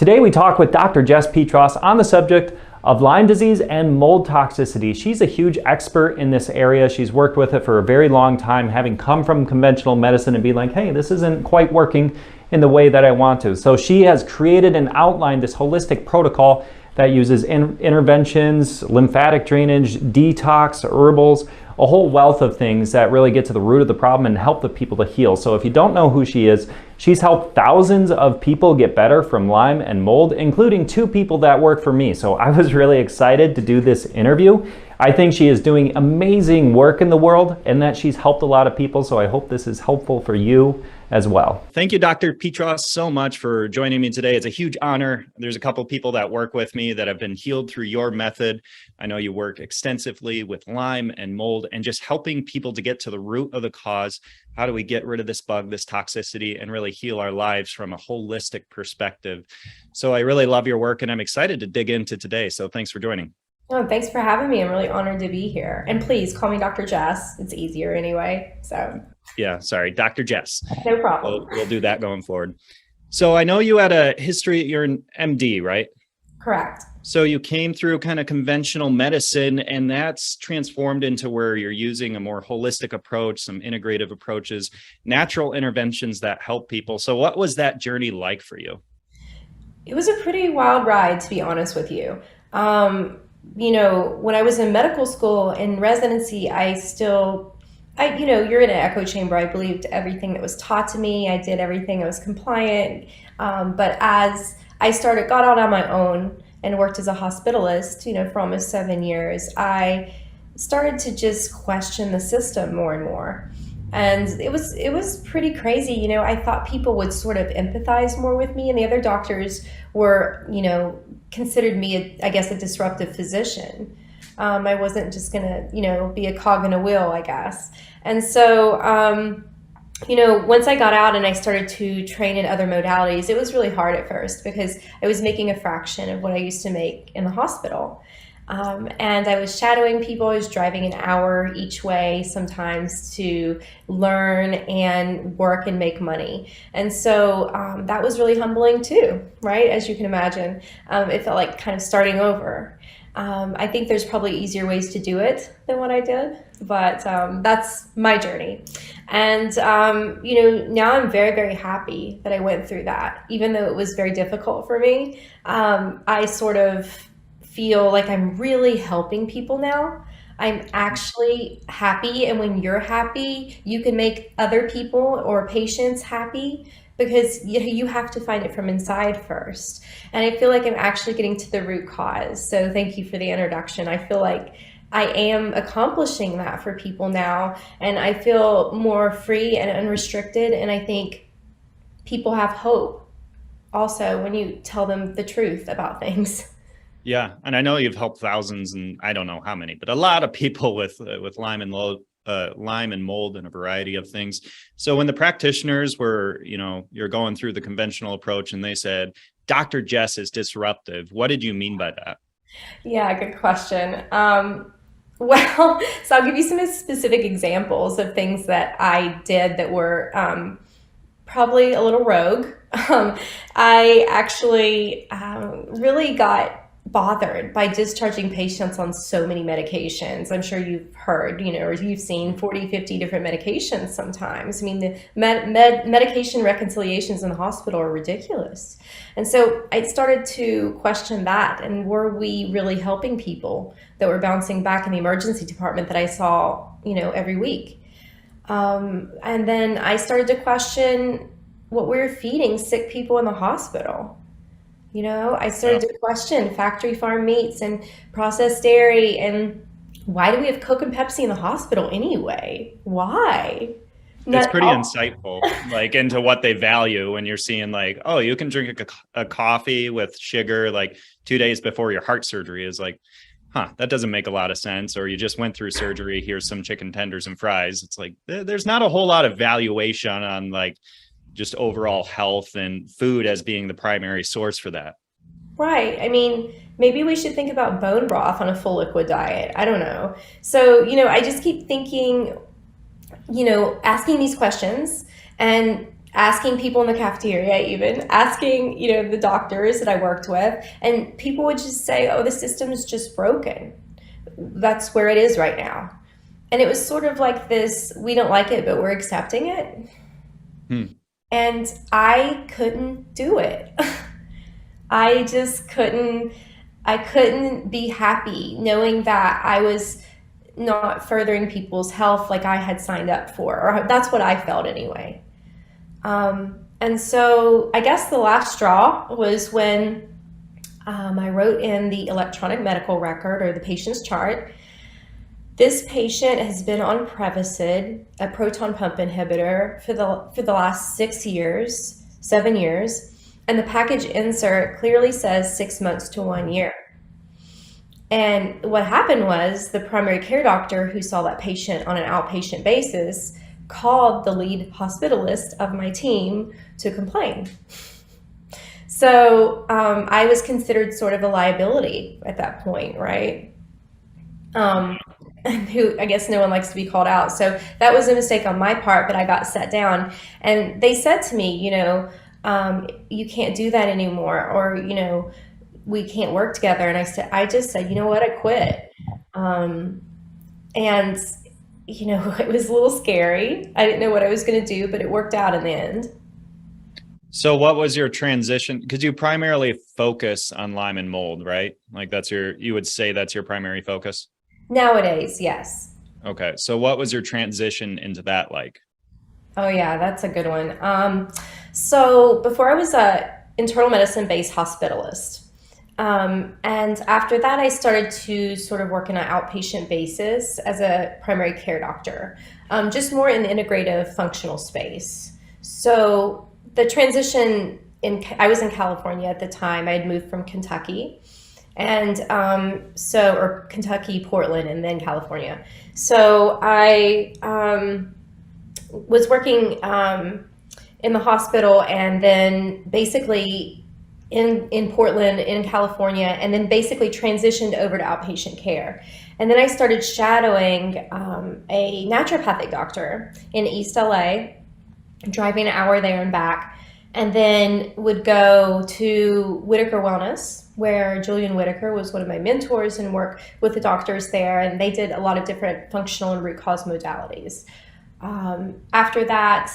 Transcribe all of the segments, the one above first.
Today we talk with Dr. Jess Peatross on the subject of Lyme disease and mold toxicity. She's a huge expert in this area. She's worked with it for a very long time, having come from conventional medicine and be like, hey, this isn't quite working in the way that I want to. So she has created and outlined this holistic protocol that uses interventions, lymphatic drainage, detox, herbals, a whole wealth of things that really get to the root of the problem and help the people to heal. So if you don't know who she is, she's helped thousands of people get better from Lyme and mold, including 2 people that work for me. So I was really excited to do this interview. I think she is doing amazing work in the world and that she's helped a lot of people. So I hope this is helpful for you as well. Thank you, Dr. Peatross, so much for joining me today. It's a huge honor. There's a couple people that work with me that have been healed through your method. I know you work extensively with Lyme and mold and just helping people to get to the root of the cause. How do we get rid of this bug, this toxicity, and really heal our lives from a holistic perspective? So I really love your work and I'm excited to dig into today. So thanks for joining. Oh, thanks for having me. I'm really honored to be here. And please call me Dr. Jess. It's easier anyway. So yeah, sorry, Dr. Jess. No problem. We'll do that going forward. So I know you had a history, you're an MD, right? Correct. So you came through kind of conventional medicine and that's transformed into where you're using a more holistic approach, some integrative approaches, natural interventions that help people. So what was that journey like for you? It was a pretty wild ride, to be honest with you. You know, when I was in medical school in residency, you're in an echo chamber. I believed everything that was taught to me. I did everything. I was compliant. But as I got out on my own and worked as a hospitalist, for almost 7 years, I started to just question the system more and more. And it was pretty crazy. I thought people would sort of empathize more with me, and the other doctors were, considered me, a disruptive physician. I wasn't just gonna, be a cog in a wheel, I guess. And so, once I got out and I started to train in other modalities, it was really hard at first because I was making a fraction of what I used to make in the hospital. And I was shadowing people. I was driving an hour each way sometimes to learn and work and make money. And so that was really humbling too, right? As you can imagine, it felt like kind of starting over. I think there's probably easier ways to do it than what I did, but that's my journey. And, now I'm very, very happy that I went through that. Even though it was very difficult for me, I sort of feel like I'm really helping people now. I'm actually happy, and when you're happy, you can make other people or patients happy because you have to find it from inside first. And I feel like I'm actually getting to the root cause. So thank you for the introduction. I feel like I am accomplishing that for people now, and I feel more free and unrestricted, and I think people have hope also when you tell them the truth about things. Yeah, and I know you've helped thousands, and I don't know how many, but a lot of people with Lyme and mold and a variety of things. So when the practitioners were, you're going through the conventional approach, and they said, "Dr. Jess is disruptive," what did you mean by that? Yeah, good question. Well, so I'll give you some specific examples of things that I did that were probably a little rogue. I actually really got bothered by discharging patients on so many medications. I'm sure you've heard, or you've seen 40, 50 different medications sometimes. I mean, the medication reconciliations in the hospital are ridiculous. And so I started to question that. And were we really helping people that were bouncing back in the emergency department that I saw, every week? And then I started to question what we were feeding sick people in the hospital. I started to question factory farm meats and processed dairy, and why do we have Coke and Pepsi in the hospital anyway? Why? It's pretty insightful, like into what they value when you're seeing like, oh, you can drink a coffee with sugar like 2 days before your heart surgery is like, that doesn't make a lot of sense. Or you just went through surgery, here's some chicken tenders and fries. It's like, there's not a whole lot of valuation on like just overall health and food as being the primary source for that. Right. I mean, maybe we should think about bone broth on a full liquid diet. I don't know. So, I just keep thinking, asking these questions, and asking people in the cafeteria, even asking, the doctors that I worked with, and people would just say, oh, the system is just broken. That's where it is right now. And it was sort of like this, we don't like it, but we're accepting it. Hmm. And I couldn't do it. I just I couldn't be happy knowing that I was not furthering people's health like I had signed up for, or that's what I felt anyway. And so I guess the last straw was when I wrote in the electronic medical record, or the patient's chart, this patient has been on Prevacid, a proton pump inhibitor, for the last 7 years, and the package insert clearly says 6 months to 1 year. And what happened was the primary care doctor who saw that patient on an outpatient basis called the lead hospitalist of my team to complain. So I was considered sort of a liability at that point, right? Who, I guess no one likes to be called out. So that was a mistake on my part, but I got set down. And they said to me, you can't do that anymore, or, we can't work together. And I just said, you know what, I quit. And it was a little scary. I didn't know what I was going to do, but it worked out in the end. So what was your transition? Because you primarily focus on Lyme and mold, right? Like you would say that's your primary focus? Nowadays, yes. Okay. So what was your transition into that like? Oh yeah, that's a good one. So before I was a internal medicine based hospitalist. And after that, I started to sort of work on an outpatient basis as a primary care doctor, just more in the integrative functional space. So the transition I was in California at the time. I had moved from Kentucky, and or Kentucky, Portland, and then California. So I was working in the hospital, and then basically in Portland, in California, and then basically transitioned over to outpatient care. And then I started shadowing a naturopathic doctor in East LA, driving an hour there and back, and then would go to Whitaker Wellness, where Julian Whitaker was one of my mentors, and work with the doctors there. And they did a lot of different functional and root cause modalities. After that,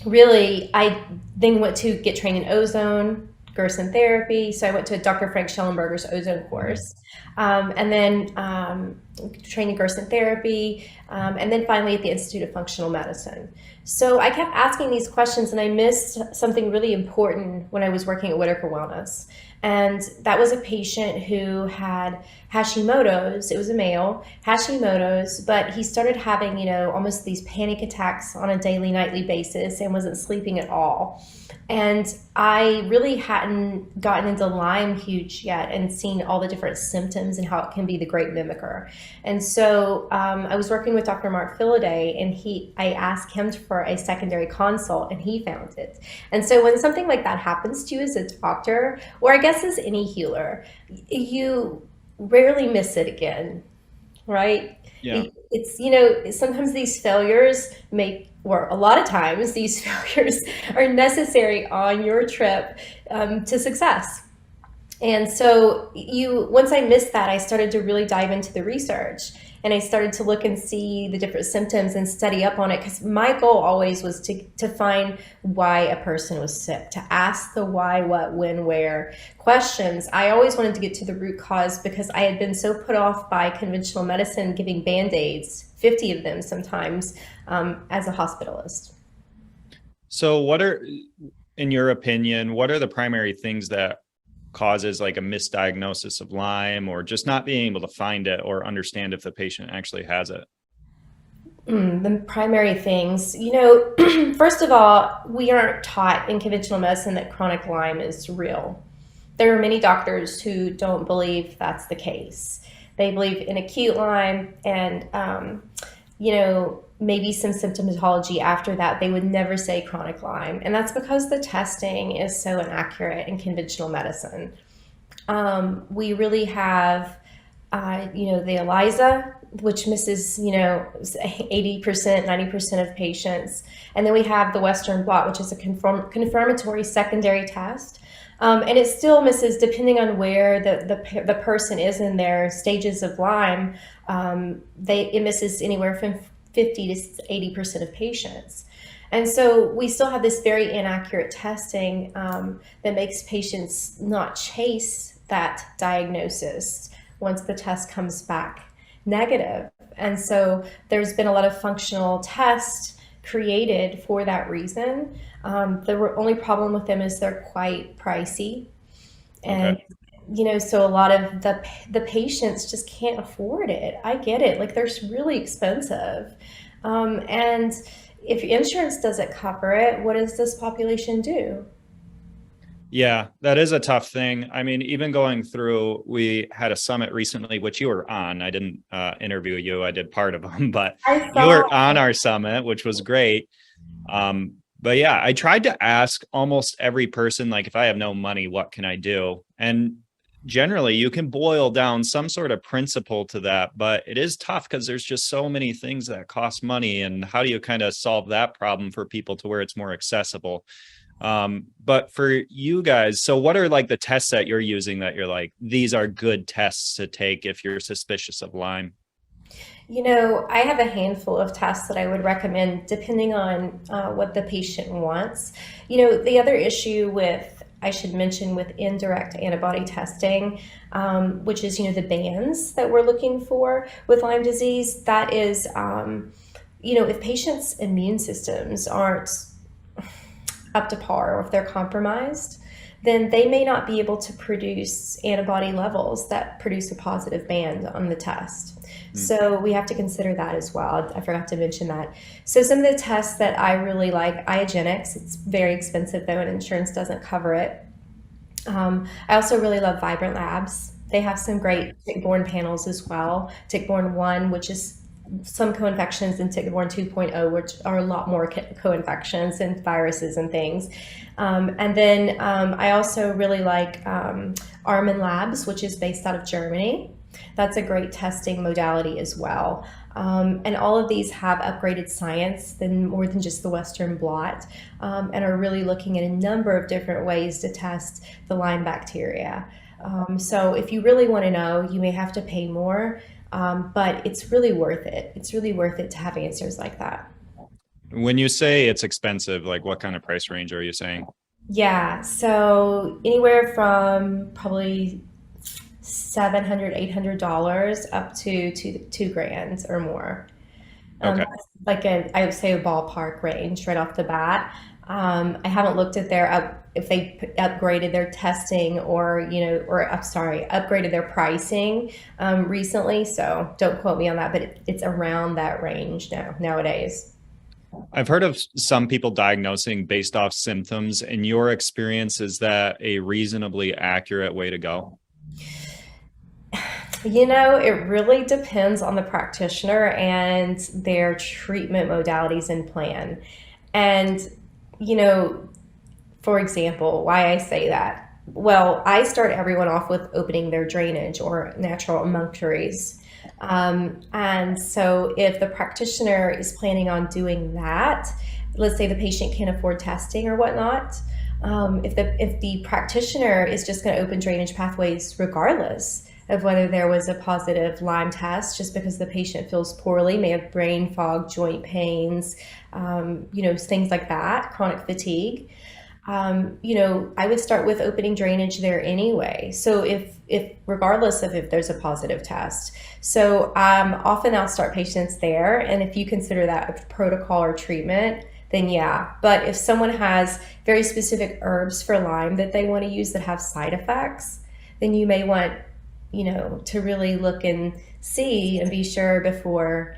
really, I then went to get trained in Ozone, Gerson therapy. So I went to Dr. Frank Schellenberger's Ozone course, and then trained in Gerson therapy, and then finally at the Institute of Functional Medicine. So I kept asking these questions, and I missed something really important when I was working at Whitaker Wellness. And that was a patient who had Hashimoto's. It was a male, Hashimoto's, but he started having, almost these panic attacks on a daily, nightly basis, and wasn't sleeping at all. And I really hadn't gotten into Lyme huge yet and seen all the different symptoms and how it can be the great mimicker. And so I was working with Dr. Mark Philaday, and I asked him for a secondary consult, and he found it. And so when something like that happens to you as a doctor, or I guess as any healer, you rarely miss it again, right? Yeah. It's, sometimes these failures or a lot of times these failures are necessary on your trip to success. And so once I missed that, I started to really dive into the research, and I started to look and see the different symptoms and study up on it, because my goal always was to find why a person was sick, to ask the why, what, when, where questions. I always wanted to get to the root cause, because I had been so put off by conventional medicine giving Band-Aids, 50 of them sometimes, as a hospitalist. So in your opinion, what are the primary things that causes like a misdiagnosis of Lyme, or just not being able to find it or understand if the patient actually has it? The primary things, first of all, we aren't taught in conventional medicine that chronic Lyme is real. There are many doctors who don't believe that's the case. They believe in acute Lyme and, maybe some symptomatology after that. They would never say chronic Lyme. And that's because the testing is so inaccurate in conventional medicine. We really have The ELISA, which misses, 80%, 90% of patients. And then we have the Western blot, which is a confirmatory secondary test. And it still misses, depending on where the person is in their stages of Lyme, it misses anywhere from 50 to 80% of patients. And so we still have this very inaccurate testing that makes patients not chase that diagnosis once the test comes back negative. And so there's been a lot of functional tests created for that reason. The only problem with them is they're quite pricey. And Okay. so a lot of the patients just can't afford it. I get it. Like, they're really expensive. And if insurance doesn't cover it, what does this population do? Yeah, that is a tough thing. I mean, even going through, we had a summit recently, which you were on. I didn't interview you. I did part of them, but I you saw were on our summit, which was great. But yeah, I tried to ask almost every person, like, if I have no money, what can I do? And generally, you can boil down some sort of principle to that, but it is tough because there's just so many things that cost money. And how do you kind of solve that problem for people to where it's more accessible? But for you guys, so what are like the tests that you're using that you're like, these are good tests to take if you're suspicious of Lyme? I have a handful of tests that I would recommend depending on what the patient wants. The other issue I should mention with indirect antibody testing, which is, the bands that we're looking for with Lyme disease, that is, if patients' immune systems aren't up to par, or if they're compromised, then they may not be able to produce antibody levels that produce a positive band on the test. Mm. So we have to consider that as well. I forgot to mention that. So some of the tests that I really like, Iogenics, it's very expensive though, and insurance doesn't cover it. I also really love Vibrant Labs. They have some great tick-borne panels as well. Tick-borne 1, which is some co-infections, and tick-borne 2.0, which are a lot more co-infections and viruses and things. And then I also really like Armin Labs, which is based out of Germany. That's a great testing modality as well. And all of these have upgraded science than more than just the Western blot, and are really looking at a number of different ways to test the Lyme bacteria. So if you really want to know, you may have to pay more, but it's really worth it. It's really worth it to have answers like that. When you say it's expensive, like what kind of price range are you saying? Yeah, so anywhere from probably $700, $800 up to two grand or more. Okay. That's like I would say a ballpark range right off the bat. I haven't looked at if they upgraded their testing, or I'm sorry, upgraded their pricing recently. So don't quote me on that, but it's around that range nowadays. I've heard of some people diagnosing based off symptoms. In your experience, is that a reasonably accurate way to go? It really depends on the practitioner and their treatment modalities and plan. And, you know, for example, why I say that. Well, I start everyone off with opening their drainage or natural emunctories. And so if the practitioner is planning on doing that, let's say the patient can't afford testing or whatnot, if the practitioner is just going to open drainage pathways regardless of whether there was a positive Lyme test, just because the patient feels poorly, may have brain fog, joint pains, things like that, chronic fatigue. I would start with opening drainage there anyway. So if regardless of if there's a positive test, so often I'll start patients there, and if you consider that a protocol or treatment, then yeah. But if someone has very specific herbs for Lyme that they want to use that have side effects, then you may want, to really look and see and be sure before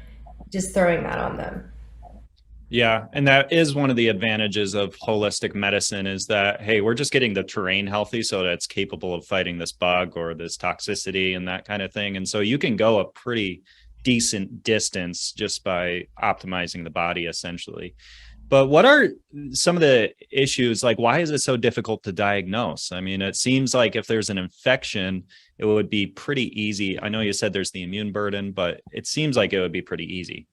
just throwing that on them. Yeah, and that is one of the advantages of holistic medicine is that, hey, we're just getting the terrain healthy so that it's capable of fighting this bug or this toxicity and that kind of thing. And so you can go a pretty decent distance just by optimizing the body, essentially. But what are some of the issues? Like, why is it so difficult to diagnose? I mean, it seems like if there's an infection, it would be pretty easy. I know you said there's the immune burden, but it seems like it would be pretty easy.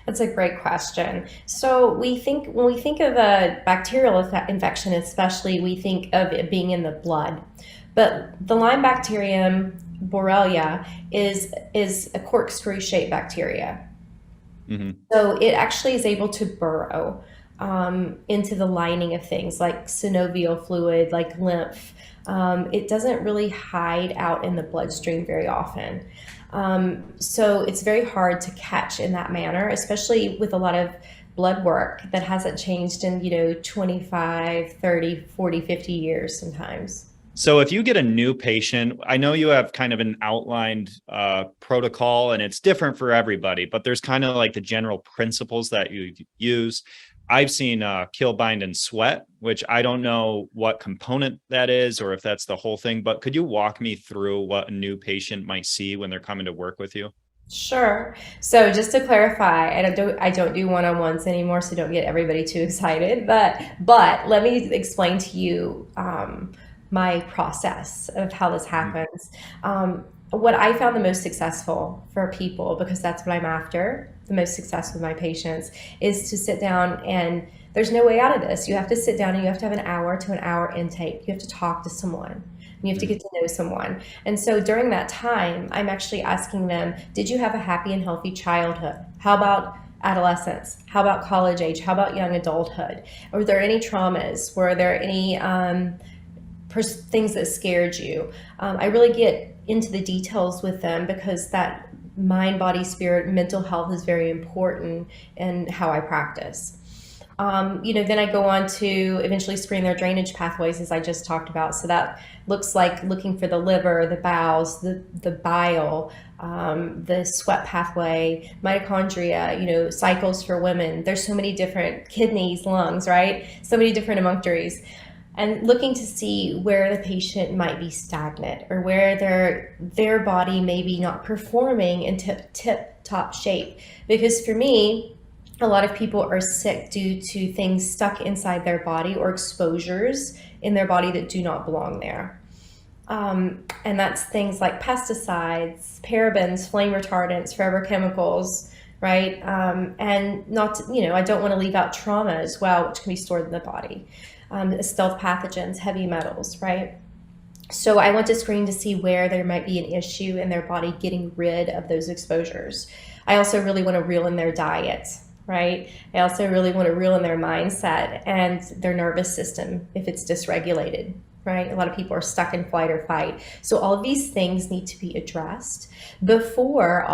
That's a great question. So we think when we think of a bacterial infection, especially, we think of it being in the blood. But the Lyme bacterium Borrelia is a corkscrew shaped bacteria. Hmm. So it actually is able to burrow into the lining of things like synovial fluid, like lymph. It doesn't really hide out in the bloodstream very often. So it's very hard to catch in that manner, especially with a lot of blood work that hasn't changed in, 25, 30, 40, 50 years sometimes. So if you get a new patient, I know you have kind of an outlined protocol and it's different for everybody, but there's kind of like the general principles that you use. I've seen kill, bind, and sweat, which I don't know what component that is or if that's the whole thing, but could you walk me through what a new patient might see when they're coming to work with you? Sure. So just to clarify, I don't do one-on-ones anymore, so don't get everybody too excited. But let me explain to you my process of how this happens. What I found the most successful for people, because that's what I'm after, the most success with my patients, is to sit down and there's no way out of this. You have to sit down and you have to have an hour to an hour intake. You have to talk to someone. You have to Mhm. get to know someone. And so during that time, I'm actually asking them, did you have a happy and healthy childhood? How about adolescence? How about college age? How about young adulthood? Were there any traumas? Were there any things that scared you? I really get into the details with them because that mind, body, spirit, mental health is very important in how I practice. Then I go on to eventually screen their drainage pathways, as I just talked about. So that looks like looking for the liver, the bowels, the bile, the sweat pathway, mitochondria, cycles for women. There's so many different kidneys, lungs, right? So many different emunctories. And looking to see where the patient might be stagnant or where their body may be not performing in tip top shape. Because for me, a lot of people are sick due to things stuck inside their body or exposures in their body that do not belong there. And that's things like pesticides, parabens, flame retardants, forever chemicals, right? And not, I don't want to leave out trauma as well, which can be stored in the body. Stealth pathogens, heavy metals, right? So I want to screen to see where there might be an issue in their body getting rid of those exposures. I also really want to reel in their diet, right? I also really want to reel in their mindset and their nervous system if it's dysregulated, right? A lot of people are stuck in flight or fight. So all of these things need to be addressed before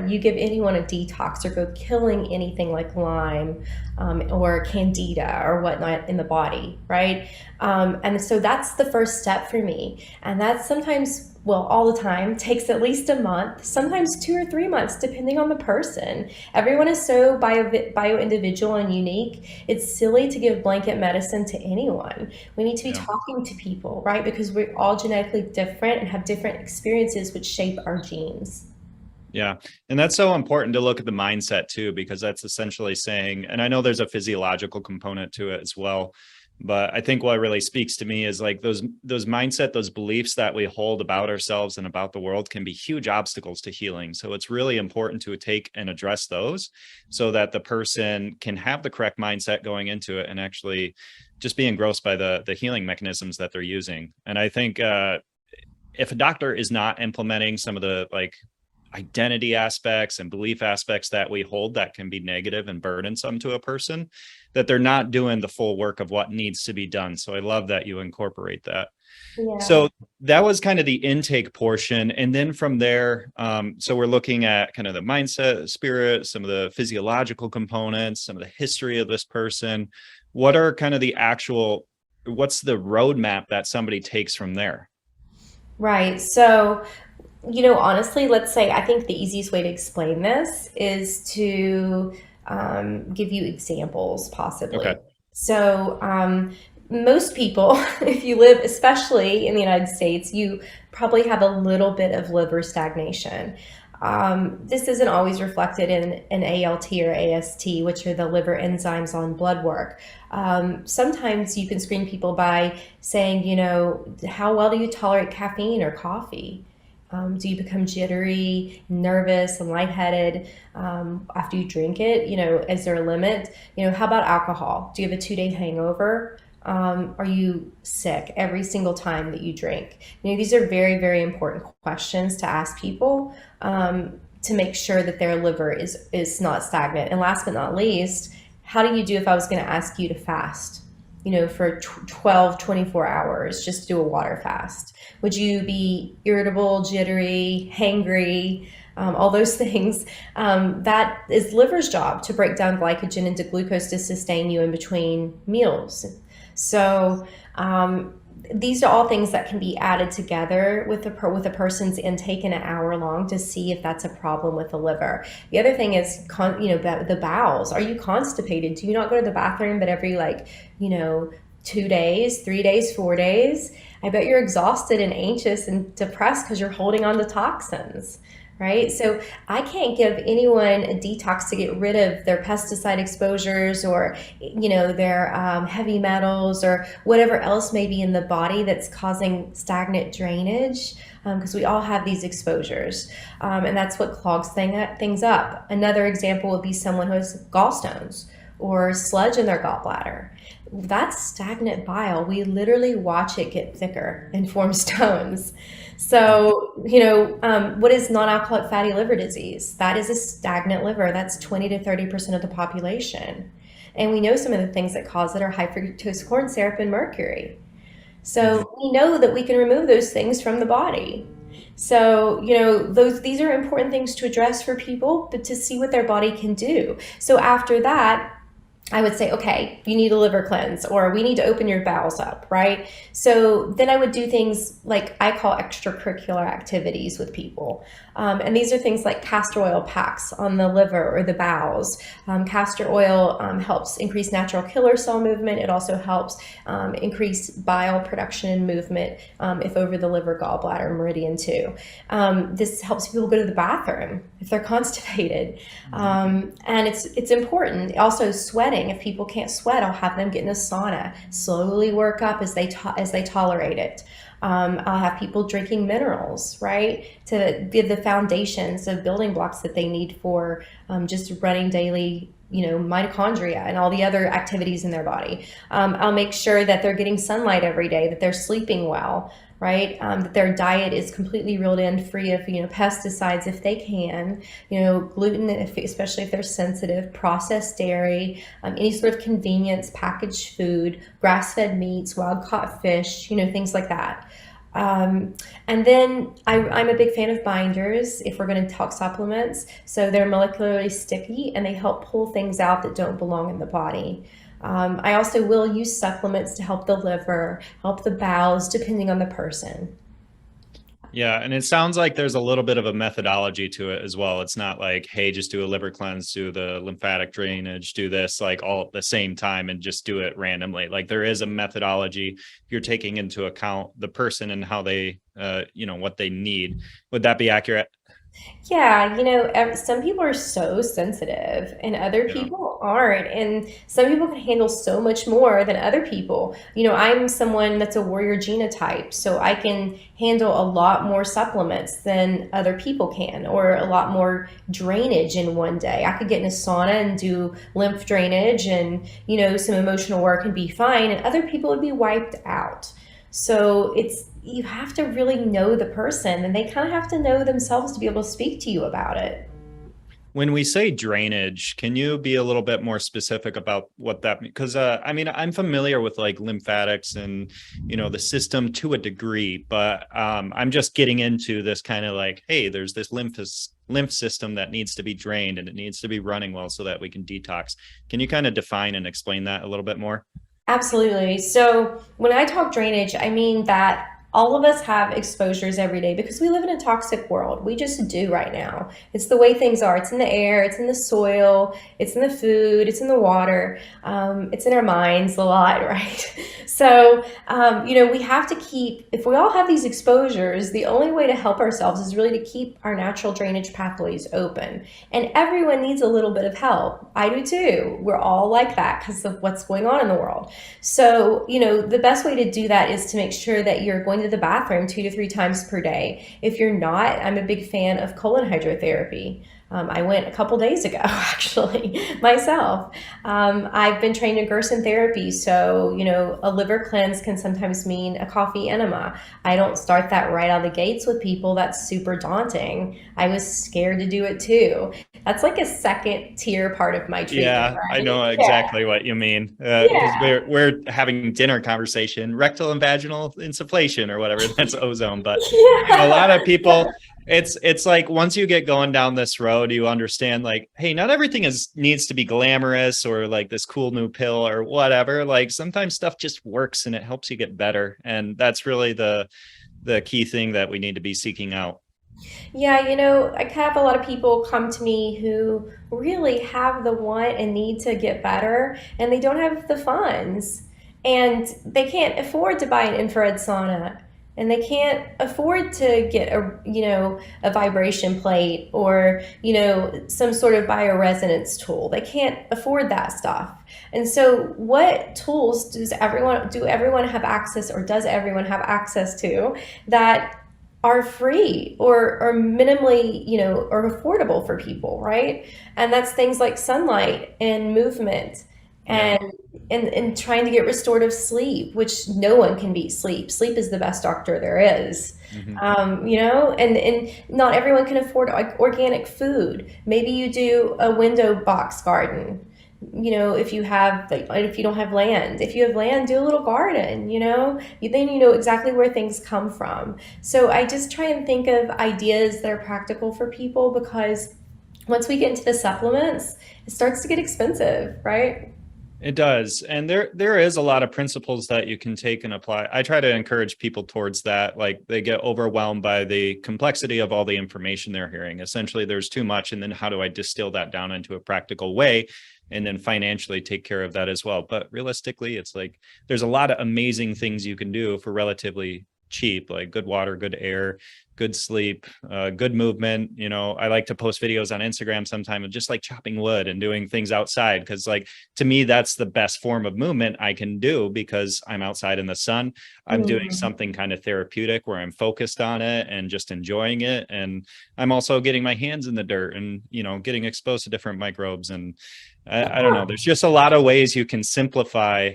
you give anyone a detox or go killing anything like Lyme or Candida or whatnot in the body, right? And so that's the first step for me. And that's sometimes, well, all the time, takes at least a month, sometimes 2 or 3 months, depending on the person. Everyone is so bio-individual and unique. It's silly to give blanket medicine to anyone. We need to be Yeah. talking to people, right? Because we're all genetically different and have different experiences which shape our genes. Yeah. And that's so important to look at the mindset too, because that's essentially saying, and I know there's a physiological component to it as well, but I think what really speaks to me is like those mindset, those beliefs that we hold about ourselves and about the world can be huge obstacles to healing. So it's really important to take and address those so that the person can have the correct mindset going into it and actually just be engrossed by the healing mechanisms that they're using. And I think if a doctor is not implementing some of the like identity aspects and belief aspects that we hold that can be negative and burdensome to a person, that they're not doing the full work of what needs to be done. So I love that you incorporate that. Yeah. So that was kind of the intake portion. And then from there, so we're looking at kind of the mindset, spirit, some of the physiological components, some of the history of this person. What are kind of what's the roadmap that somebody takes from there? Right. So, honestly, let's say I think the easiest way to explain this is to give you examples, Okay. possibly. So, most people, if you live, especially in the United States, you probably have a little bit of liver stagnation. This isn't always reflected in an ALT or AST, which are the liver enzymes on blood work. Sometimes you can screen people by saying, how well do you tolerate caffeine or coffee? Do you become jittery, nervous, and lightheaded after you drink it? Is there a limit? How about alcohol? Do you have a 2-day hangover? Are you sick every single time that you drink? These are very, very important questions to ask people to make sure that their liver is not stagnant. And last but not least, how do you do if I was going to ask you to fast? For 12, 24 hours, just do a water fast. Would you be irritable, jittery, hangry, all those things? That is liver's job to break down glycogen into glucose to sustain you in between meals. So these are all things that can be added together with a person's intake in an hour long to see if that's a problem with the liver. The other thing is, the bowels. Are you constipated? Do you not go to the bathroom but every 2 days, 3 days, 4 days? I bet you're exhausted and anxious and depressed because you're holding on to toxins. Right? So I can't give anyone a detox to get rid of their pesticide exposures or, their heavy metals or whatever else may be in the body that's causing stagnant drainage, because we all have these exposures. And that's what clogs things up. Another example would be someone who has gallstones or sludge in their gallbladder. That's stagnant bile. We literally watch it get thicker and form stones. So, what is non-alcoholic fatty liver disease? That is a stagnant liver. That's 20 to 30% of the population. And we know some of the things that cause it are high fructose corn syrup and mercury. So we know that we can remove those things from the body. So, these are important things to address for people, but to see what their body can do. So after that, I would say, okay, you need a liver cleanse, or we need to open your bowels up, right? So then I would do things like I call extracurricular activities with people. And these are things like castor oil packs on the liver or the bowels. Castor oil helps increase natural killer cell movement. It also helps increase bile production and movement if over the liver, gallbladder, meridian too. This helps people go to the bathroom if they're constipated. And it's important. Also sweating. If people can't sweat, I'll have them get in a sauna, slowly work up as they tolerate it. I'll have people drinking minerals, right, to give the foundations of building blocks that they need for just running daily, mitochondria and all the other activities in their body. I'll make sure that they're getting sunlight every day, that they're sleeping well, right? That their diet is completely reeled in, free of pesticides if they can, gluten, especially if they're sensitive, processed dairy, any sort of convenience packaged food, grass-fed meats, wild-caught fish, things like that. And then I'm a big fan of binders if we're going to talk supplements. So they're molecularly sticky and they help pull things out that don't belong in the body. I also will use supplements to help the liver, help the bowels, depending on the person. Yeah, and it sounds like there's a little bit of a methodology to it as well. It's not like, hey, just do a liver cleanse, do the lymphatic drainage, do this like all at the same time and just do it randomly. Like there is a methodology. You're taking into account the person and how they, what they need. Would that be accurate? Yeah, some people are so sensitive and other Yeah. people aren't. And some people can handle so much more than other people. I'm someone that's a warrior genotype, so I can handle a lot more supplements than other people can, or a lot more drainage in one day. I could get in a sauna and do lymph drainage and, some emotional work and be fine, and other people would be wiped out. So you have to really know the person, and they kind of have to know themselves to be able to speak to you about it. When we say drainage, can you be a little bit more specific about what that means? Because I'm familiar with like lymphatics and the system to a degree, but I'm just getting into this kind of like, hey, there's this lymph system that needs to be drained and it needs to be running well so that we can detox. Can you kind of define and explain that a little bit more? Absolutely. So when I talk drainage, I mean that All of us have exposures every day because we live in a toxic world. We just do right now. It's the way things are. It's in the air, it's in the soil, it's in the food, it's in the water, it's in our minds a lot, right? So, we have to keep, if we all have these exposures, the only way to help ourselves is really to keep our natural drainage pathways open. And everyone needs a little bit of help. I do too. We're all like that because of what's going on in the world. So, the best way to do that is to make sure that you're going to the bathroom 2 to 3 times per day. If you're not, I'm a big fan of colon hydrotherapy. I went a couple days ago, actually, myself. I've been trained in Gerson therapy, so, a liver cleanse can sometimes mean a coffee enema. I don't start that right out of the gates with people. That's super daunting. I was scared to do it too. That's like a second tier part of my treatment. Yeah, right? I know exactly what you mean. Because we're having dinner conversation, rectal and vaginal insufflation or whatever. That's ozone. But a lot of people, it's like once you get going down this road, you understand like, hey, not everything needs to be glamorous or like this cool new pill or whatever. Like sometimes stuff just works and it helps you get better. And that's really the key thing that we need to be seeking out. Yeah, I have a lot of people come to me who really have the want and need to get better, and they don't have the funds, and they can't afford to buy an infrared sauna, and they can't afford to get a vibration plate or, some sort of bioresonance tool. They can't afford that stuff. And so what tools do everyone have access, or does everyone have access to, that are free or minimally, or affordable for people, right? And that's things like sunlight and movement Yeah. and trying to get restorative sleep, which no one can beat sleep. Sleep is the best doctor there is. Mhm. And not everyone can afford like organic food. Maybe you do a window box garden. If you don't have land. If you have land, do a little garden. Then you know exactly where things come from. So I just try and think of ideas that are practical for people, because once we get into the supplements, it starts to get expensive, right? It does. And there is a lot of principles that you can take and apply. I try to encourage people towards that. Like they get overwhelmed by the complexity of all the information they're hearing. Essentially, there's too much. And then how do I distill that down into a practical way and then financially take care of that as well? But realistically, it's like there's a lot of amazing things you can do for relatively cheap, like good water, good air, good sleep, good movement. I like to post videos on Instagram sometime of just like chopping wood and doing things outside, because like to me that's the best form of movement I can do, because I'm outside in the sun. I'm doing something kind of therapeutic where I'm focused on it and just enjoying it, and I'm also getting my hands in the dirt and getting exposed to different microbes. And I don't know, there's just a lot of ways you can simplify.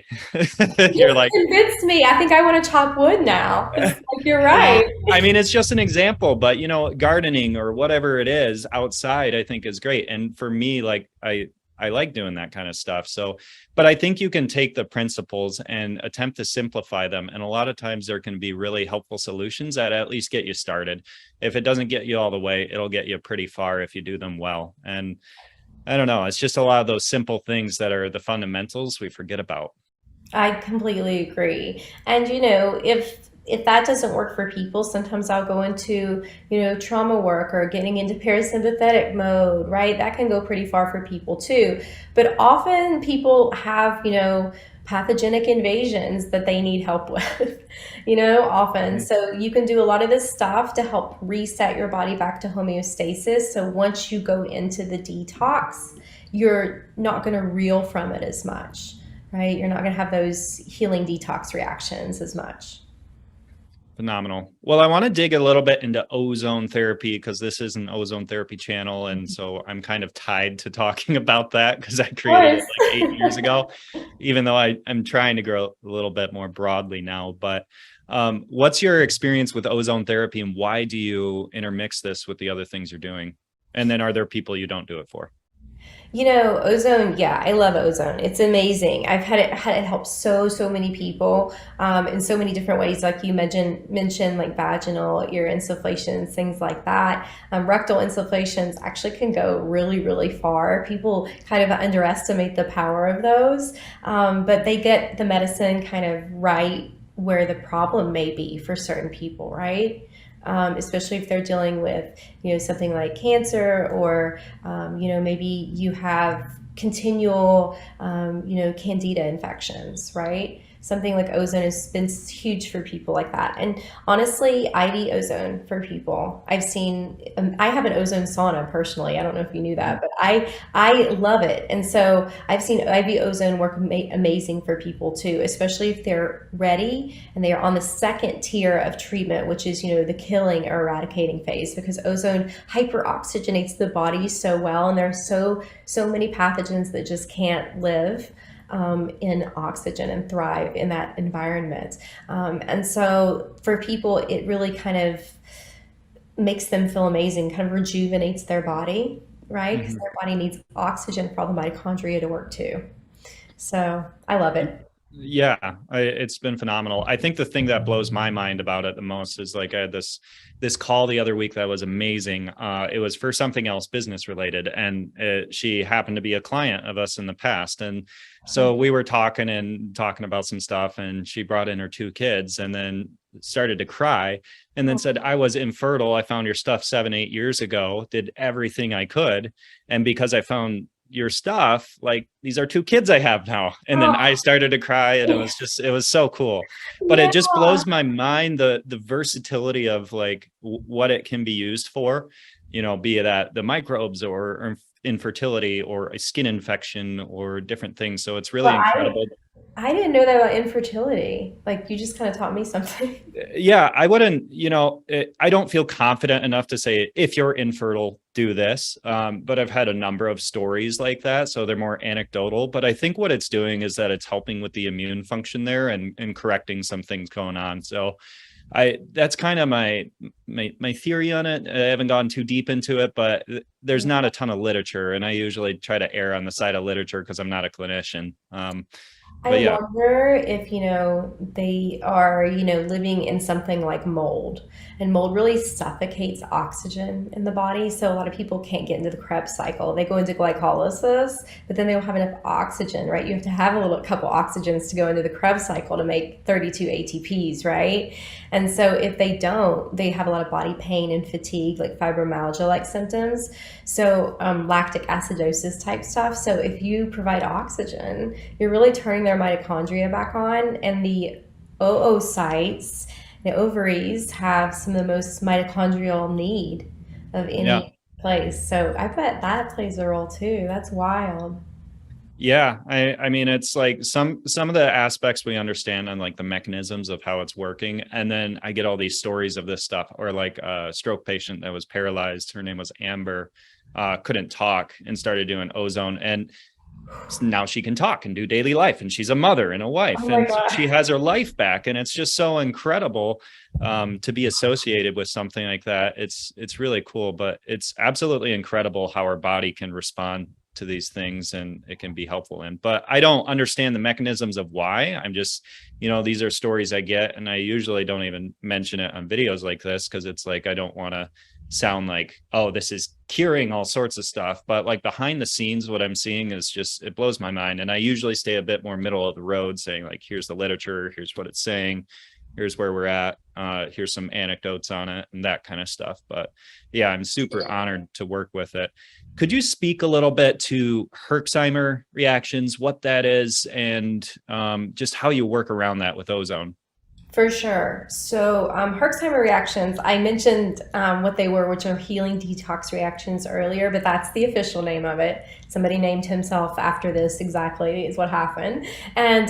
You're like, convinced me. I think I want to chop wood now. Like, you're right. I mean, it's just an example, but gardening or whatever it is outside, I think is great. And for me, like I like doing that kind of stuff. So, but I think you can take the principles and attempt to simplify them. And a lot of times there can be really helpful solutions that at least get you started. If it doesn't get you all the way, it'll get you pretty far if you do them well. And I don't know, it's just a lot of those simple things that are the fundamentals we forget about. I completely agree. And if that doesn't work for people, sometimes I'll go into, trauma work or getting into parasympathetic mode, right? That can go pretty far for people too. But often people have, pathogenic invasions that they need help with, often. Mhm. So you can do a lot of this stuff to help reset your body back to homeostasis. So once you go into the detox, you're not going to reel from it as much, right? You're not going to have those healing detox reactions as much. Phenomenal. Well, I want to dig a little bit into ozone therapy, because this is an ozone therapy channel. And so I'm kind of tied to talking about that because I created it like 8 years ago, even though I'm trying to grow a little bit more broadly now. But what's your experience with ozone therapy, and why do you intermix this with the other things you're doing? And then are there people you don't do it for? Ozone, yeah, I love ozone. It's amazing. I've had it help so many people in so many different ways. Like you mentioned like vaginal, ear insufflations, things like that. Rectal insufflations actually can go really far. People kind of underestimate the power of those, but they get the medicine kind of right where the problem may be for certain people, right? Especially if they're dealing with, something like cancer, or, maybe you have continual, candida infections, right? Something like ozone has been huge for people like that. And honestly, IV ozone for people. I've seen, I have an ozone sauna personally. I don't know if you knew that, but I love it. And so I've seen IV ozone work amazing for people too, especially if they're ready and they are on the second tier of treatment, which is, the killing or eradicating phase, because ozone hyperoxygenates the body so well. And there are so many pathogens that just can't live in oxygen and thrive in that environment. And so for people, it really kind of makes them feel amazing, kind of rejuvenates their body, right? Because their body needs oxygen for all the mitochondria to work too. So I love it. Yeah, it's been phenomenal. I think the thing that blows my mind about it the most is like I had this call the other week that was amazing. It was for something else business related, and she happened to be a client of us in the past. And so we were talking about some stuff, and she brought in her 2 kids and then started to cry and then said, I was infertile. I found your stuff 7-8 years ago, did everything I could. And because I found your stuff, like, these are 2 kids I have now. And then I started to cry, and it was so cool. But it just blows my mind, the versatility of like what it can be used for, be it that the microbes or infertility or a skin infection or different things. So it's really incredible. I didn't know that about infertility. Like, you just kind of taught me something. Yeah, I wouldn't, I don't feel confident enough to say, if you're infertile, do this. But I've had a number of stories like that. So they're more anecdotal. But I think what it's doing is that it's helping with the immune function there and correcting some things going on. So that's kind of my theory on it. I haven't gone too deep into it, but there's not a ton of literature. And I usually try to err on the side of literature because I'm not a clinician. I wonder if, they are, living in something like mold, and mold really suffocates oxygen in the body. So a lot of people can't get into the Krebs cycle. They go into glycolysis, but then they don't have enough oxygen, right? You have to have a couple oxygens to go into the Krebs cycle to make 32 ATPs, right? And so if they don't, they have a lot of body pain and fatigue, like fibromyalgia-like symptoms. So lactic acidosis type stuff. So if you provide oxygen, you're really turning their mitochondria back on, and the oocytes, the ovaries, have some of the most mitochondrial need of any place. So I bet that plays a role too. That's wild. Yeah, I mean, it's like some of the aspects we understand on like the mechanisms of how it's working. And then I get all these stories of this stuff, or like a stroke patient that was paralyzed. Her name was Amber, couldn't talk, and started doing ozone. And now she can talk and do daily life, and she's a mother and a wife, and she has her life back. And it's just so incredible to be associated with something like that. It's really cool, but it's absolutely incredible how our body can respond to these things, and it can be helpful in. But I don't understand the mechanisms of why. I'm just, these are stories I get, and I usually don't even mention it on videos like this, because it's like, I don't want to sound like, oh, this is curing all sorts of stuff. But like behind the scenes, what I'm seeing is just, it blows my mind. And I usually stay a bit more middle of the road, saying like, here's the literature, here's what it's saying, here's where we're at, here's some anecdotes on it, and that kind of stuff. But yeah, I'm super honored to work with it. Could you speak a little bit to Herxheimer reactions, what that is, and just how you work around that with ozone? For sure. So Herxheimer reactions, I mentioned what they were, which are healing detox reactions earlier, but that's the official name of it. Somebody named himself after this, exactly, is what happened. And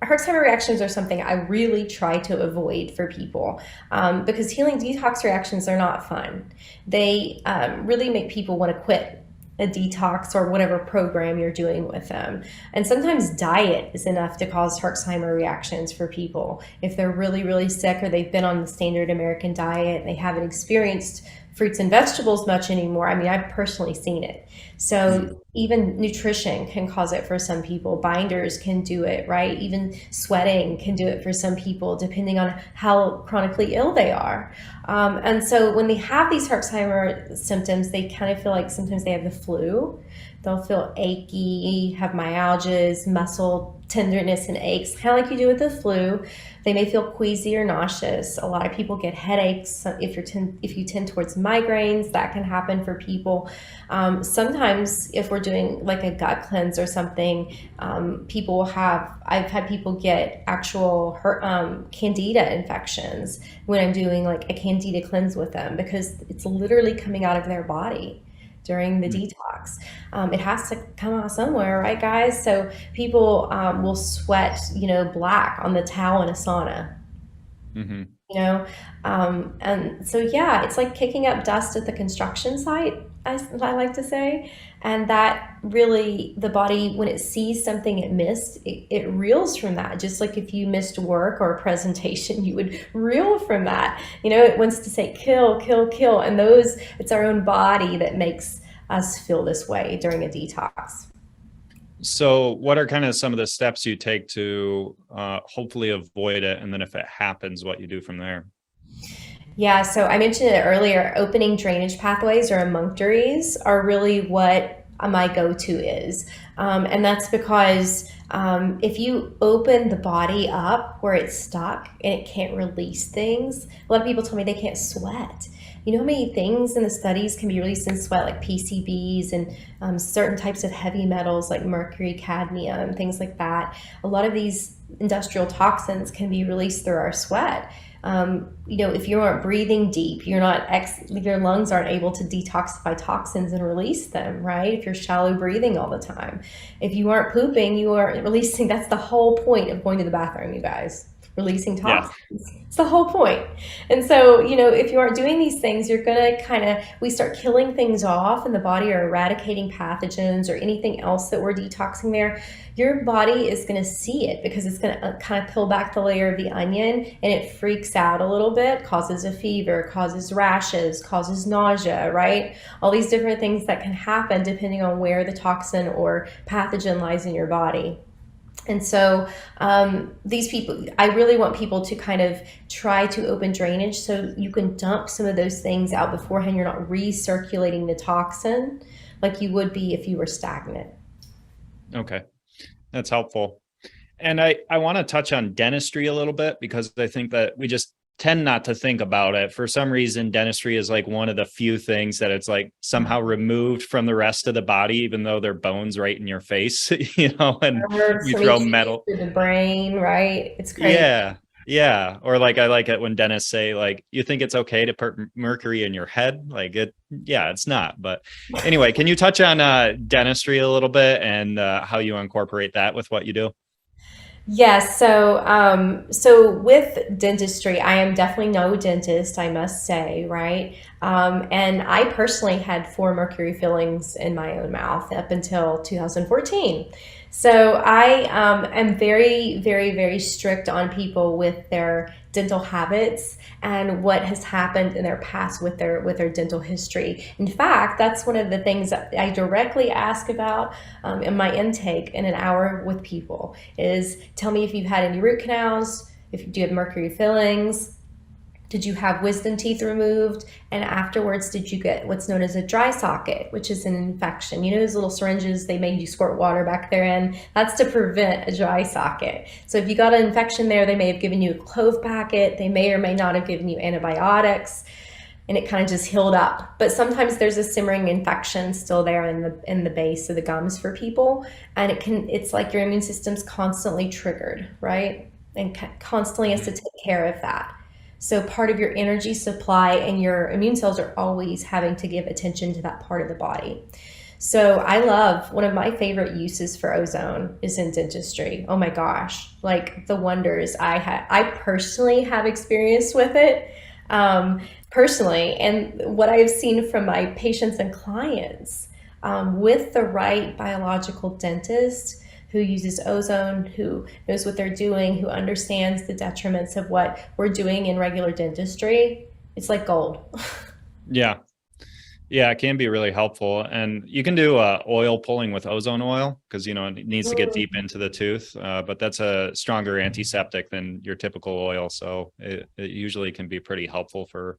Herxheimer reactions are something I really try to avoid for people because healing detox reactions are not fun. They really make people want to quit a detox or whatever program you're doing with them. And sometimes diet is enough to cause Herxheimer reactions for people. If they're really, really sick, or they've been on the standard American diet, they haven't experienced fruits and vegetables much anymore. I mean, I've personally seen it. So even nutrition can cause it for some people. Binders can do it, right? Even sweating can do it for some people, depending on how chronically ill they are. And so when they have these Herxheimer symptoms, they kind of feel like sometimes they have the flu. They'll feel achy, have myalgias, muscle tenderness and aches, kind of like you do with the flu. They may feel queasy or nauseous. A lot of people get headaches. If you tend towards migraines, that can happen for people. Sometimes if we're doing like a gut cleanse or something, people will have, I've had people get actual candida infections when I'm doing like a candida cleanse with them, because it's literally coming out of their body during the detox. It has to come out somewhere, right, guys? So people will sweat, black on the towel in a sauna, Mm-hmm. and so, yeah, it's like kicking up dust at the construction site, I like to say. And that really, the body, when it sees something it missed, it reels from that. Just like if you missed work or a presentation, you would reel from that. It wants to say kill, kill, kill. And it's our own body that makes us feel this way during a detox. So what are kind of some of the steps you take to hopefully avoid it? And then if it happens, what you do from there? Yeah, so I mentioned it earlier, opening drainage pathways or emunctories are really what my go-to is. And that's because if you open the body up where it's stuck and it can't release things, a lot of people tell me they can't sweat. You know how many things in the studies can be released in sweat, like PCBs and certain types of heavy metals like mercury, cadmium, things like that. A lot of these industrial toxins can be released through our sweat. If you aren't breathing deep, your lungs aren't able to detoxify toxins and release them, right? If you're shallow breathing all the time, if you aren't pooping, you aren't releasing. That's the whole point of going to the bathroom, you guys. Releasing toxins. Yeah. It's the whole point. And so, if you aren't doing these things, you're going to we start killing things off in the body or eradicating pathogens or anything else that we're detoxing there. Your body is going to see it because it's going to kind of peel back the layer of the onion, and it freaks out a little bit, causes a fever, causes rashes, causes nausea, right? All these different things that can happen depending on where the toxin or pathogen lies in your body. And so these people, I really want people to kind of try to open drainage so you can dump some of those things out beforehand. You're not recirculating the toxin like you would be if you were stagnant. Okay, that's helpful. And I want to touch on dentistry a little bit, because I think that we just tend not to think about it. For some reason, dentistry is like one of the few things that it's like somehow removed from the rest of the body, even though they're bones right in your face, and you throw metal through the brain, right? It's crazy. Yeah. Or like, I like it when dentists say, like, you think it's okay to put mercury in your head? Like it's not. But anyway, can you touch on dentistry a little bit and how you incorporate that with what you do? Yes. So with dentistry, I am definitely no dentist, I must say, right? And I personally had 4 mercury fillings in my own mouth up until 2014. So I am very, very, very strict on people with their dental habits and what has happened in their past with their dental history. In fact, that's one of the things that I directly ask about in my intake in an hour with people is, tell me if you've had any root canals, if you do have mercury fillings, did you have wisdom teeth removed? And afterwards, did you get what's known as a dry socket, which is an infection? Those little syringes they made you squirt water back there in? That's to prevent a dry socket. So if you got an infection there, they may have given you a clove packet. They may or may not have given you antibiotics, and it kind of just healed up. But sometimes there's a simmering infection still there in the base of the gums for people, and it's like your immune system's constantly triggered, right? And constantly has to take care of that. So part of your energy supply and your immune cells are always having to give attention to that part of the body. So I love, one of my favorite uses for ozone is in dentistry. Oh my gosh, like the wonders I personally have experience with it personally, and what I've seen from my patients and clients with the right biological dentist who uses ozone, who knows what they're doing, who understands the detriments of what we're doing in regular dentistry. It's like gold. Yeah, it can be really helpful. And you can do oil pulling with ozone oil because, it needs to get deep into the tooth, but that's a stronger antiseptic than your typical oil. So it usually can be pretty helpful for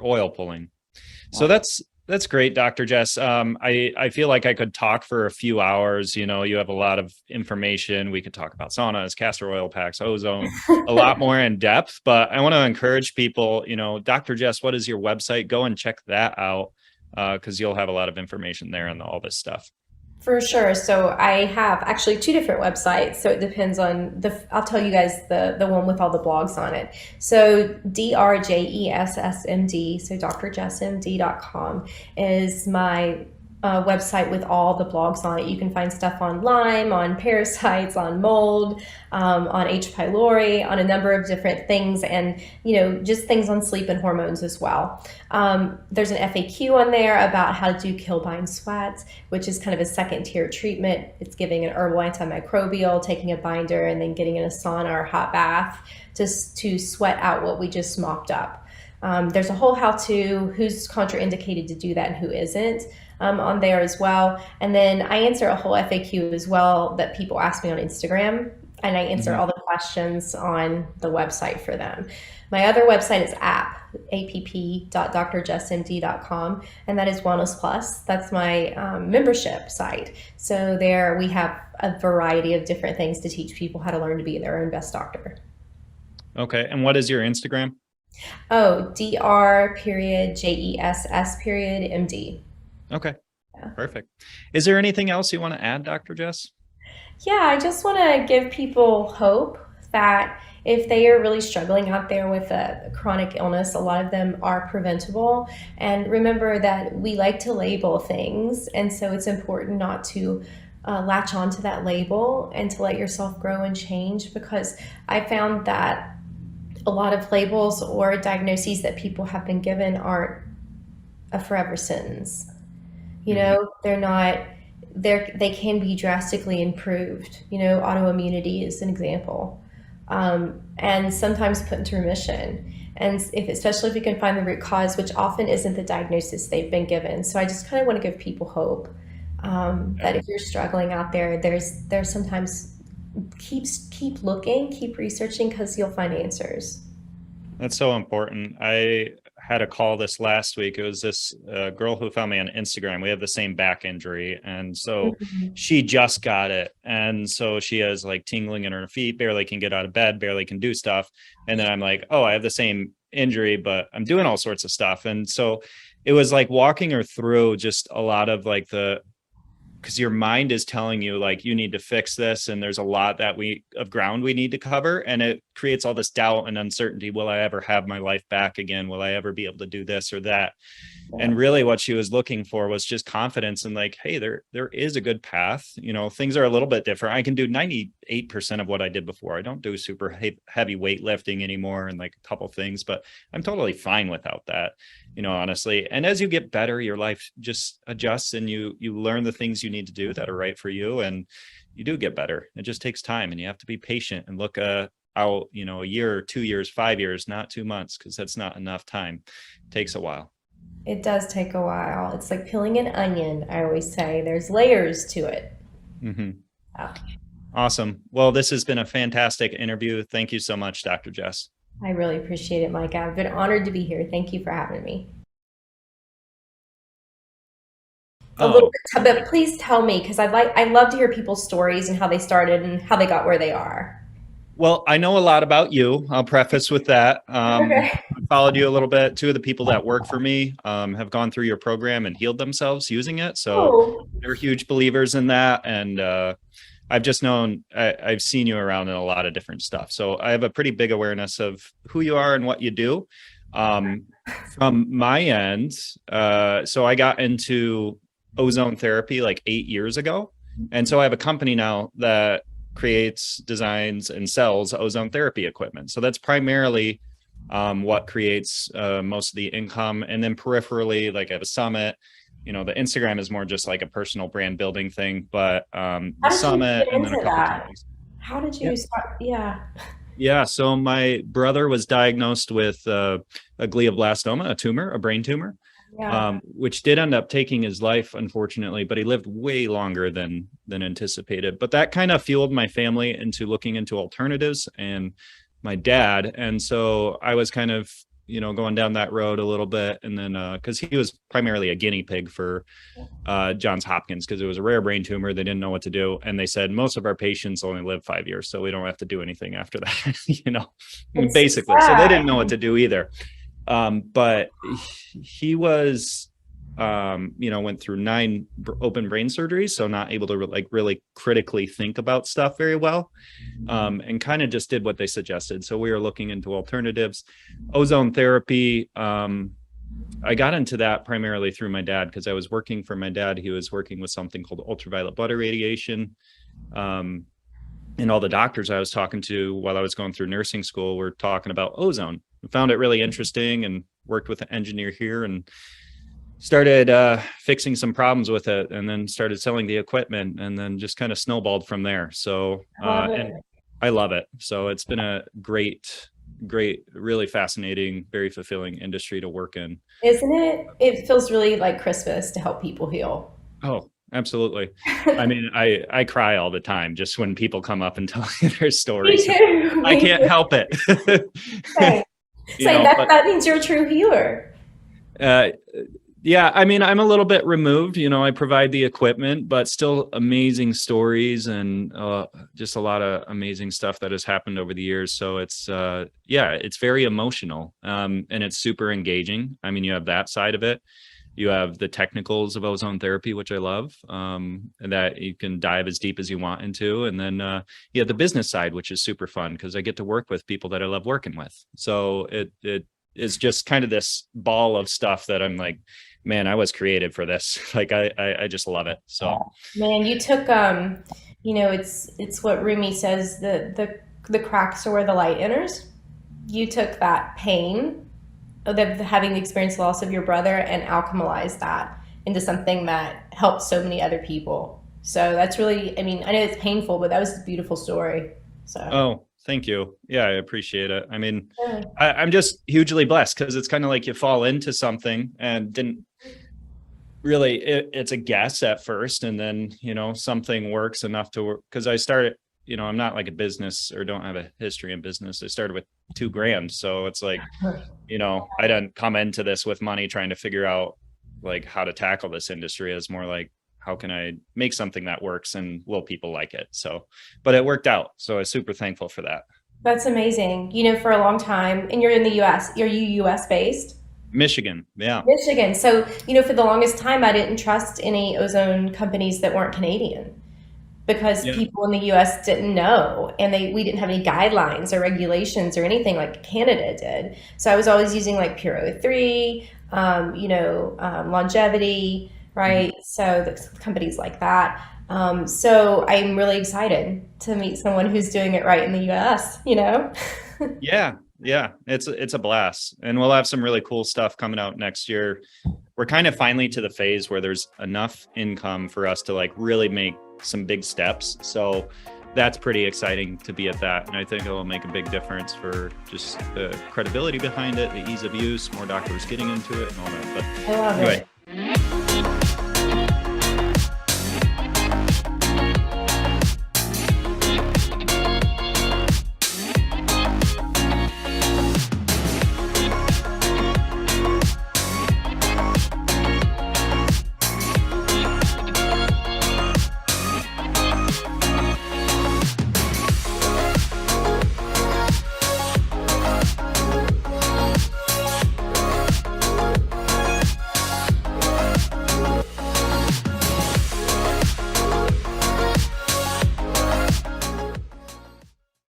oil pulling. So that's That's great, Dr. Jess. I feel like I could talk for a few hours. You know, you have a lot of information. We could talk about saunas, castor oil packs, ozone, a lot more in depth. But I want to encourage people, you know, Dr. Jess, what is your website? Go and check that out because you'll have a lot of information there and all this stuff. For sure. So I have actually two different websites. So it depends on I'll tell you guys the one with all the blogs on it. So DRJESSMD, so drjessmd.com is my website with all the blogs on it. You can find stuff on Lyme, on parasites, on mold, on H. pylori, on a number of different things, and just things on sleep and hormones as well. There's an FAQ on there about how to do kill, bind, sweat, which is kind of a second tier treatment. It's giving an herbal antimicrobial, taking a binder, and then getting in a sauna or hot bath to sweat out what we just mopped up. There's a whole how-to, who's contraindicated to do that and who isn't, on there as well. And then I answer a whole FAQ as well that people ask me on Instagram, and I answer all the questions on the website for them. My other website is app.drjessmd.com, and that is Wellness Plus. That's my membership site. So there we have a variety of different things to teach people how to learn to be their own best doctor. Okay. And what is your Instagram? Oh, Dr.JESS.MD. Okay. Perfect. Is there anything else you want to add, Dr. Jess? Yeah, I just want to give people hope that if they are really struggling out there with a chronic illness, a lot of them are preventable. And remember that we like to label things, and so it's important not to latch onto that label and to let yourself grow and change, because I found that a lot of labels or diagnoses that people have been given aren't a forever sentence. They're not, they can be drastically improved. Autoimmunity is an example, and sometimes put into remission. And especially if you can find the root cause, which often isn't the diagnosis they've been given. So I just kind of want to give people hope that if you're struggling out there, there's sometimes keep looking, keep researching, because you'll find answers. That's so important. I had a call this last week. It was this girl who found me on Instagram. We have the same back injury. And so she just got it. And so she has like tingling in her feet, barely can get out of bed, barely can do stuff. And then I'm like, oh, I have the same injury, but I'm doing all sorts of stuff. And so it was like walking her through just a lot of like because your mind is telling you like you need to fix this, and there's a lot of ground we need to cover, and it creates all this doubt and uncertainty. Will I ever have my life back again? Will I ever be able to do this or that? And really what she was looking for was just confidence and like, hey, there is a good path. Things are a little bit different. I can do 98% of what I did before. I don't do super heavy weightlifting anymore and like a couple things, but I'm totally fine without that, honestly. And as you get better, your life just adjusts, and you learn the things you need to do that are right for you, and you do get better. It just takes time, and you have to be patient and look out, a year, 2 years, 5 years, not 2 months, because that's not enough time. It takes a while. It does take a while. It's like peeling an onion, I always say. There's layers to it. Yeah. Awesome. Well, this has been a fantastic interview. Thank you so much, Dr. Jess. I really appreciate it, Mike. I've been honored to be here. Thank you for having me. A little bit, but please tell me, because I'd love to hear people's stories and how they started and how they got where they are. Well, I know a lot about you. I'll preface with that. Okay. I followed you a little bit. Two of the people that work for me have gone through your program and healed themselves using it. So they're huge believers in that. And I've just known, I've seen you around in a lot of different stuff. So I have a pretty big awareness of who you are and what you do. From my end, so I got into ozone therapy like 8 years ago. And so I have a company now that creates, designs, and sells ozone therapy equipment. So that's primarily what creates most of the income. And then peripherally, like I have a summit. The Instagram is more just like a personal brand building thing, but the summit and then a couple things. How did you start? Yeah. Yeah. So my brother was diagnosed with a glioblastoma, a brain tumor. Yeah. Which did end up taking his life, unfortunately, but he lived way longer than anticipated. But that kind of fueled my family into looking into alternatives and my dad. And so I was kind of going down that road a little bit. And then, cause he was primarily a guinea pig for, Johns Hopkins, cause it was a rare brain tumor. They didn't know what to do. And they said, most of our patients only live 5 years, so we don't have to do anything after that, It's basically. So they sad. didn't know what to do either. But he was, went through 9 open brain surgeries, so not able to like really critically think about stuff very well, and kind of just did what they suggested. So we were looking into alternatives, ozone therapy. I got into that primarily through my dad, because I was working for my dad. He was working with something called ultraviolet blood irradiation. And all the doctors I was talking to while I was going through nursing school were talking about ozone. I found it really interesting and worked with an engineer here and started fixing some problems with it, and then started selling the equipment, and then just kind of snowballed from there. So and I love it. So it's been a great, really fascinating, very fulfilling industry to work in. Isn't it? It feels really like Christmas to help people heal. Oh, absolutely. I mean, I cry all the time just when people come up and tell me their Me stories. too. I Me can't too. help it. Same. Same. That means you're a true healer. Yeah, I mean, I'm a little bit removed, I provide the equipment, but still amazing stories and just a lot of amazing stuff that has happened over the years. So it's, it's very emotional, and it's super engaging. I mean, you have that side of it. You have the technicals of ozone therapy, which I love, and that you can dive as deep as you want into. And then you have the business side, which is super fun because I get to work with people that I love working with. So it is just kind of this ball of stuff that I'm like, man, I was created for this. Like, I just love it. So, Man, you took it's what Rumi says, the cracks are where the light enters. You took that pain of having experienced loss of your brother and alchemized that into something that helped so many other people. So that's really, I mean, I know it's painful, but that was a beautiful story. So. Oh, thank you. Yeah, I appreciate it. I mean, Yeah. I'm just hugely blessed because it's kind of like you fall into something and didn't really, it's a guess at first. And then, something works enough to work. Because I started, I'm not like a business or don't have a history in business. I started with $2,000. So it's like, I didn't come into this with money trying to figure out like how to tackle this industry. It's more like, how can I make something that works and will people like it? So, but it worked out. So I'm super thankful for that. That's amazing. For a long time, and you're in the US, are you US based? Michigan. Yeah. Michigan. So, for the longest time, I didn't trust any ozone companies that weren't Canadian because Yeah. people in the US didn't know, and we didn't have any guidelines or regulations or anything like Canada did. So I was always using like Pure 03, longevity, right? So the companies like that. So I'm really excited to meet someone who's doing it right in the US, Yeah. It's a blast. And we'll have some really cool stuff coming out next year. We're kind of finally to the phase where there's enough income for us to like really make some big steps. So that's pretty exciting to be at that. And I think it will make a big difference for just the credibility behind it, the ease of use, more doctors getting into it and all that. But I love anyway, it.